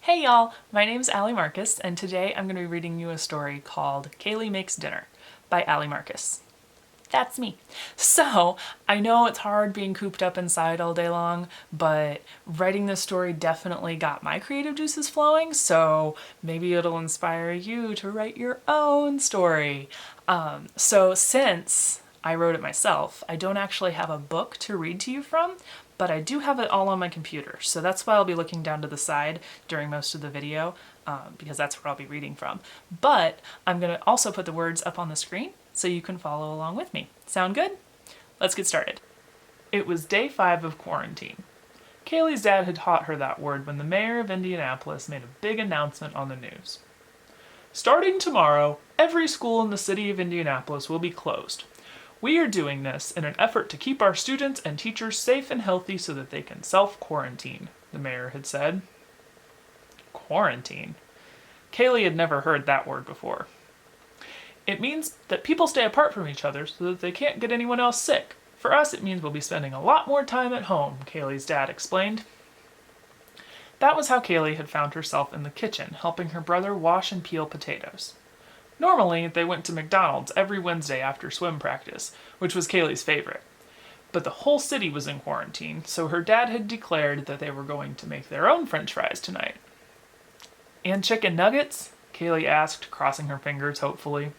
Hey y'all, my name's Markus, and today I'm going to be reading you a story called Kalie Makes Dinner by Markus. That's me. So, I know it's hard being cooped up inside all day long, but writing this story definitely got my creative juices flowing, so maybe it'll inspire you to write your own story. So since I wrote it myself, I don't actually have a book to read to you from, but I do have it all on my computer. So that's why I'll be looking down to the side during most of the video, because that's where I'll be reading from. But I'm going to also put the words up on the screen so you can follow along with me. Sound good? Let's get started. It was day 5 of quarantine. Kalie's dad had taught her that word when the mayor of Indianapolis made a big announcement on the news. Starting tomorrow, every school in the city of Indianapolis will be closed. We are doing this in an effort to keep our students and teachers safe and healthy so that they can self-quarantine, the mayor had said. Quarantine? Kalie had never heard that word before. It means that people stay apart from each other so that they can't get anyone else sick. For us, it means we'll be spending a lot more time at home, Kalie's dad explained. That was how Kalie had found herself in the kitchen, helping her brother wash and peel potatoes. Normally, they went to McDonald's every Wednesday after swim practice, which was Kalie's favorite. But the whole city was in quarantine, so her dad had declared that they were going to make their own french fries tonight. And chicken nuggets? Kalie asked, crossing her fingers hopefully.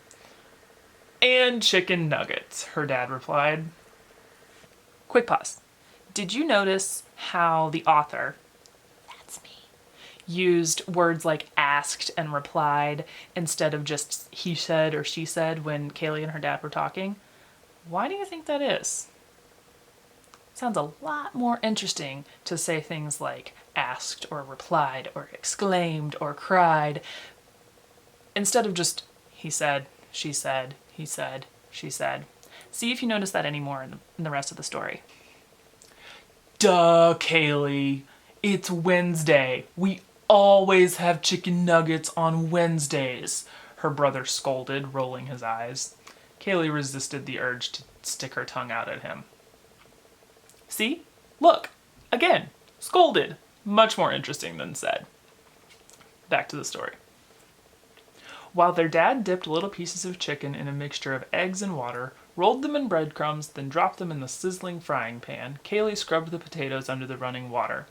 And chicken nuggets, her dad replied. Quick pause. Did you notice how the author, that's me, used words like asked and replied instead of just he said or she said when Kalie and her dad were talking? Why do you think that is? Sounds a lot more interesting to say things like asked or replied or exclaimed or cried instead of just he said, she said, he said, she said. See if you notice that anymore in the rest of the story. Duh, Kalie. It's Wednesday. We always have chicken nuggets on Wednesdays, her brother scolded, rolling his eyes. Kalie resisted the urge to stick her tongue out at him. See? Look. Again. Scolded. Much more interesting than said. Back to the story. While their dad dipped little pieces of chicken in a mixture of eggs and water, rolled them in breadcrumbs, then dropped them in the sizzling frying pan, Kalie scrubbed the potatoes under the running water.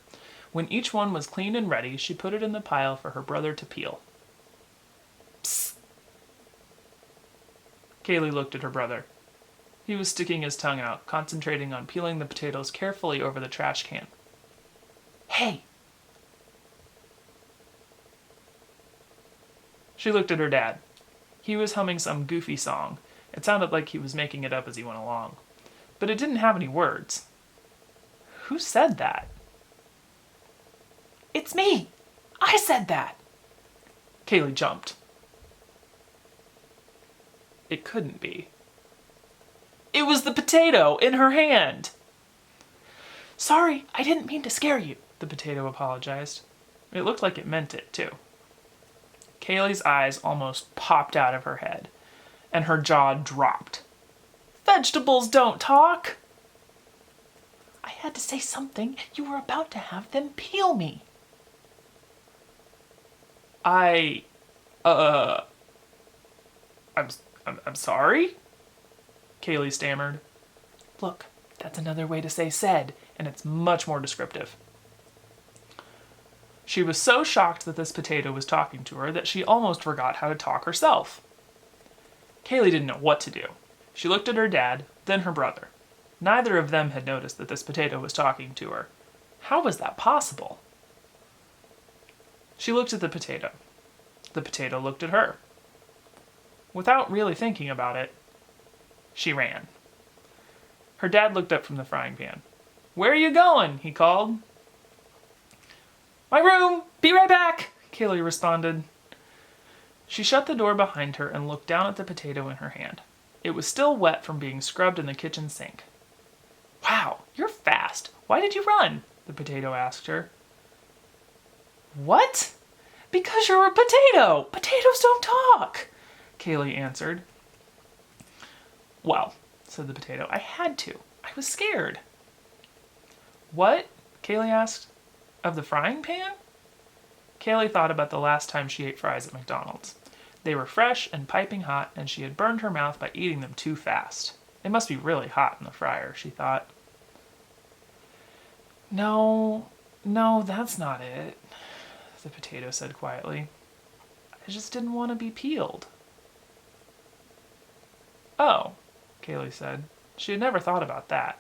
When each one was clean and ready, she put it in the pile for her brother to peel. Psst. Kalie looked at her brother. He was sticking his tongue out, concentrating on peeling the potatoes carefully over the trash can. Hey! She looked at her dad. He was humming some goofy song. It sounded like he was making it up as he went along. But it didn't have any words. Who said that? It's me! I said that! Kalie jumped. It couldn't be. It was the potato in her hand! Sorry, I didn't mean to scare you, the potato apologized. It looked like it meant it, too. Kalie's eyes almost popped out of her head, and her jaw dropped. Vegetables don't talk! I had to say something. You were about to have them peel me. I'm sorry? Kalie stammered. Look, that's another way to say said, and it's much more descriptive. She was so shocked that this potato was talking to her that she almost forgot how to talk herself. Kalie didn't know what to do. She looked at her dad, then her brother. Neither of them had noticed that this potato was talking to her. How was that possible? She looked at the potato. The potato looked at her. Without really thinking about it, she ran. Her dad looked up from the frying pan. Where are you going? He called. My room! Be right back! Kalie responded. She shut the door behind her and looked down at the potato in her hand. It was still wet from being scrubbed in the kitchen sink. Wow, you're fast. Why did you run? The potato asked her. What? Because you're a potato! Potatoes don't talk! Kalie answered. Well, said the potato, I had to. I was scared. What? Kalie asked. Of the frying pan? Kalie thought about the last time she ate fries at McDonald's. They were fresh and piping hot, and she had burned her mouth by eating them too fast. They must be really hot in the fryer, she thought. No, that's not it, the potato said quietly. I just didn't want to be peeled. Oh, Kalie said. She had never thought about that.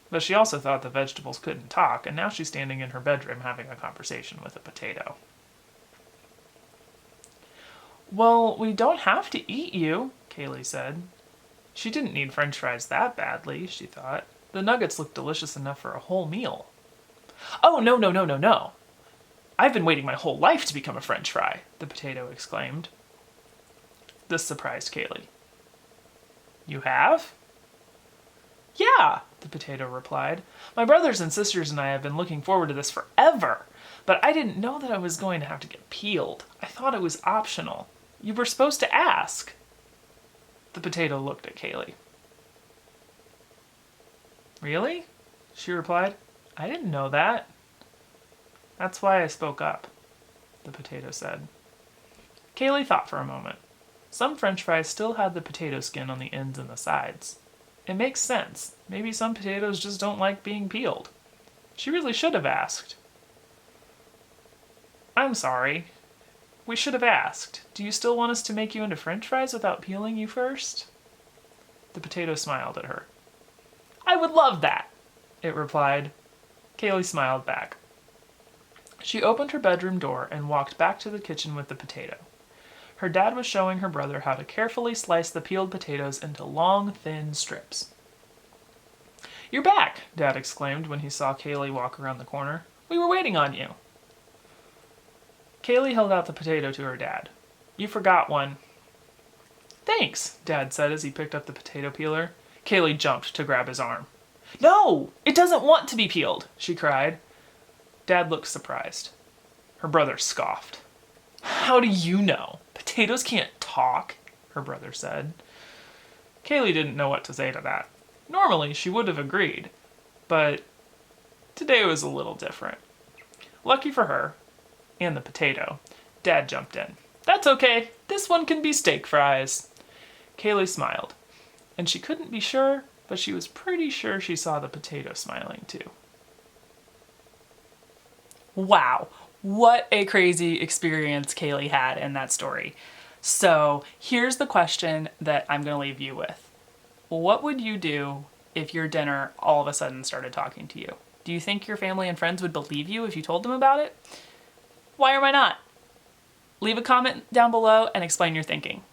But she also thought the vegetables couldn't talk, and now she's standing in her bedroom having a conversation with a potato. Well, we don't have to eat you, Kalie said. She didn't need French fries that badly, she thought. The nuggets looked delicious enough for a whole meal. Oh, no. I've been waiting my whole life to become a French fry, the potato exclaimed. This surprised Kalie. You have? Yeah, the potato replied. My brothers and sisters and I have been looking forward to this forever, but I didn't know that I was going to have to get peeled. I thought it was optional. You were supposed to ask. The potato looked at Kalie. Really? She replied. I didn't know that. That's why I spoke up, the potato said. Kalie thought for a moment. Some French fries still had the potato skin on the ends and the sides. It makes sense. Maybe some potatoes just don't like being peeled. She really should have asked. I'm sorry. We should have asked. Do you still want us to make you into French fries without peeling you first? The potato smiled at her. I would love that, it replied. Kalie smiled back. She opened her bedroom door and walked back to the kitchen with the potato. Her dad was showing her brother how to carefully slice the peeled potatoes into long, thin strips. You're back, Dad exclaimed when he saw Kalie walk around the corner. We were waiting on you. Kalie held out the potato to her dad. You forgot one. Thanks, Dad said as he picked up the potato peeler. Kalie jumped to grab his arm. No, it doesn't want to be peeled, she cried. Dad looked surprised. Her brother scoffed. How do you know? Potatoes can't talk, her brother said. Kalie didn't know what to say to that. Normally, she would have agreed, but today was a little different. Lucky for her, and the potato, Dad jumped in. That's okay, this one can be steak fries. Kalie smiled, and she couldn't be sure, but she was pretty sure she saw the potato smiling too. Wow, what a crazy experience Kalie had in that story. So here's the question that I'm going to leave you with. What would you do if your dinner all of a sudden started talking to you? Do you think your family and friends would believe you if you told them about it? Why or why not? Leave a comment down below and explain your thinking.